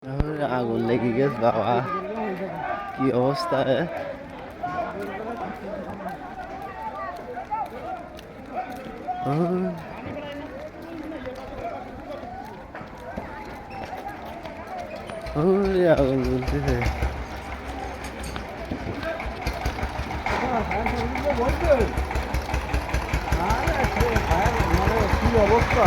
আগুন লেগে গেছে বাবা, কি অবস্থা! আগুন জ্বলতেছে। কি অবস্থা!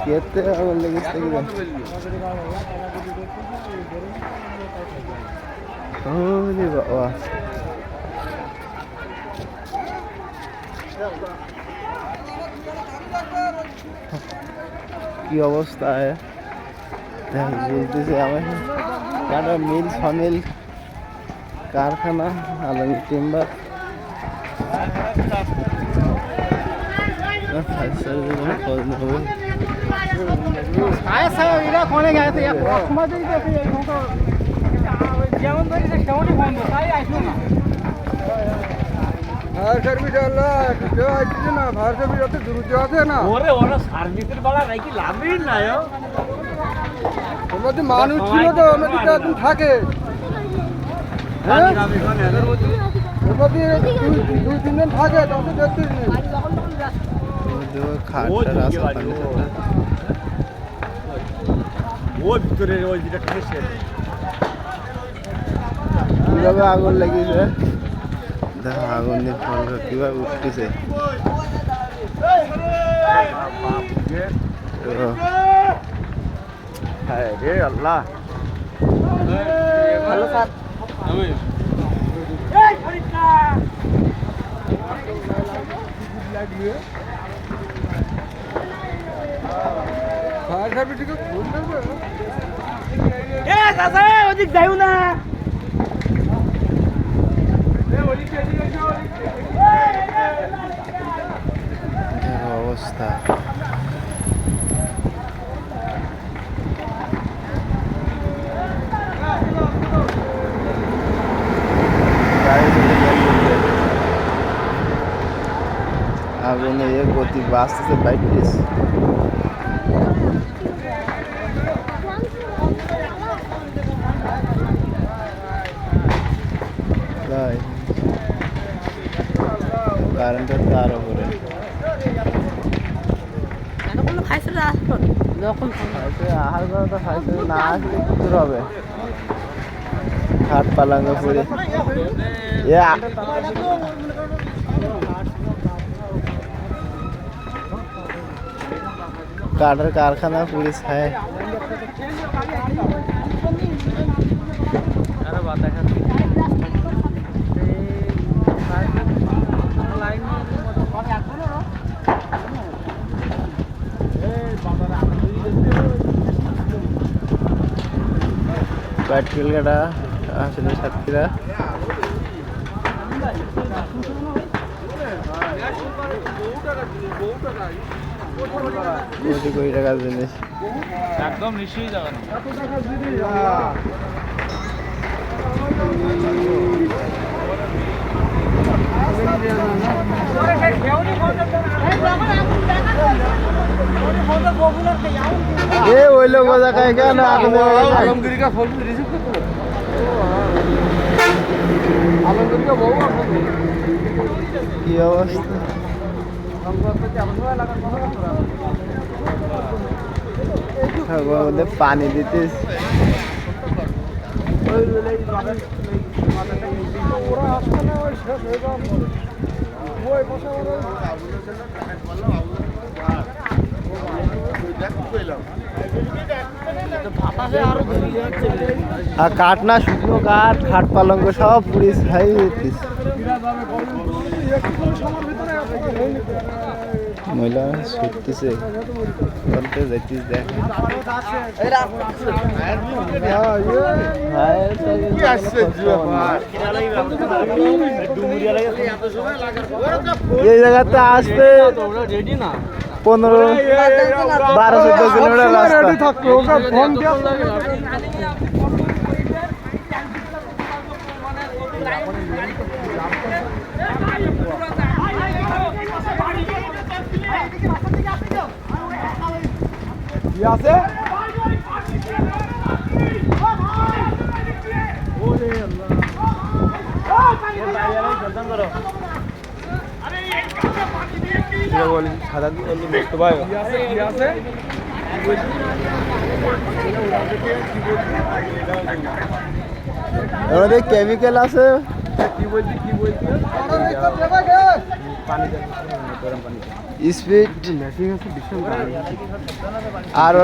কেতে আগুন লেগেছে কি বাবা, কি অবস্থা! বলতেছে আমার মিল সমিল কারখানা আলমী টিম্বার মানুষ ছিল তো একদম থাকে দুই তিন দিন থাকে তখন দেখছিস কিভাবে আগুন লেগেছে, দেখো আগুন দিয়ে ফল কিভাবে উঠতেছে। আল্লাহ, হ্যালো স্যার, ওদিক যাই না অবস্থা। আগুনে গতি বাঁচতেছে বাইকটিস। কারেন্টের তার উপরে আহার করা তো খাইছে না, আসলে কি হবে? খাট পালাঙ্গ পুরে কাঠের কারখানা পুরে ছায়। পেট্রোল গাড়া আসলে সাতক্ষীরা কোটি কোটি টাকার জিনিস একদম নিশ্চয়ই যাবে না। ওই লোক মজা খায় কেন? আলমগীর का फोन रिसीव करते हो? आलमगीर का बहु কি অবস্থা! পানি দিতে আর কাঠ না, শুকনো কাঠ, খাট পালঙ্ক সব পুরি ছাই দিতিস। মহিলা ছুটতেছে, বলতে যাইতিস দেখ। এই জায়গাতে আসতে রেডি না 15-12-14 কিলোমিটার রাস্তা। আছে ওদের কেমিক্যাল আছে। স্পিড আর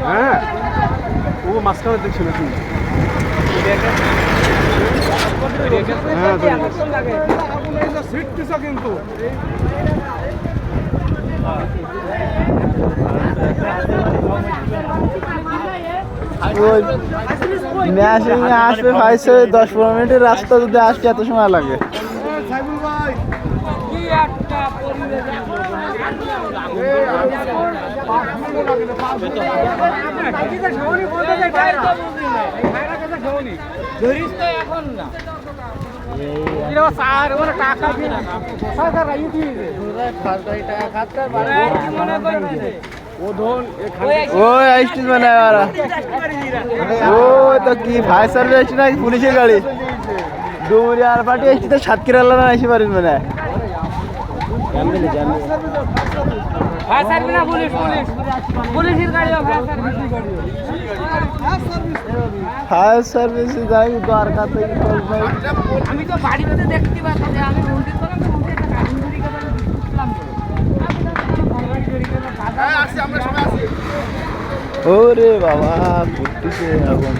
হ্যাঁ ও মাঝখানে দেখছিল কিন্তু মেশিন আসবে হয়েছে 10-15 মিনিটের রাস্তা, যদি আসতে এত সময় লাগে। ওই স্টেজ মানে ওই তো কি ফায়ার সার্ভিস নাকি পুলিশের গাড়ি ডুমুরি আর পার্টি এসে সাতক্ষীরা না এসে পারিস মানে ফায়ার সার্ভিস যাই দরকার থেকে আমি তো বাড়িতে দেখতে পাচ্ছি যে আমি মন্দির করলাম তো মন্দির একটা গাড়ি চুরি করে বুঝলাম। ওরে বাবা ফুটতেছে আগুন।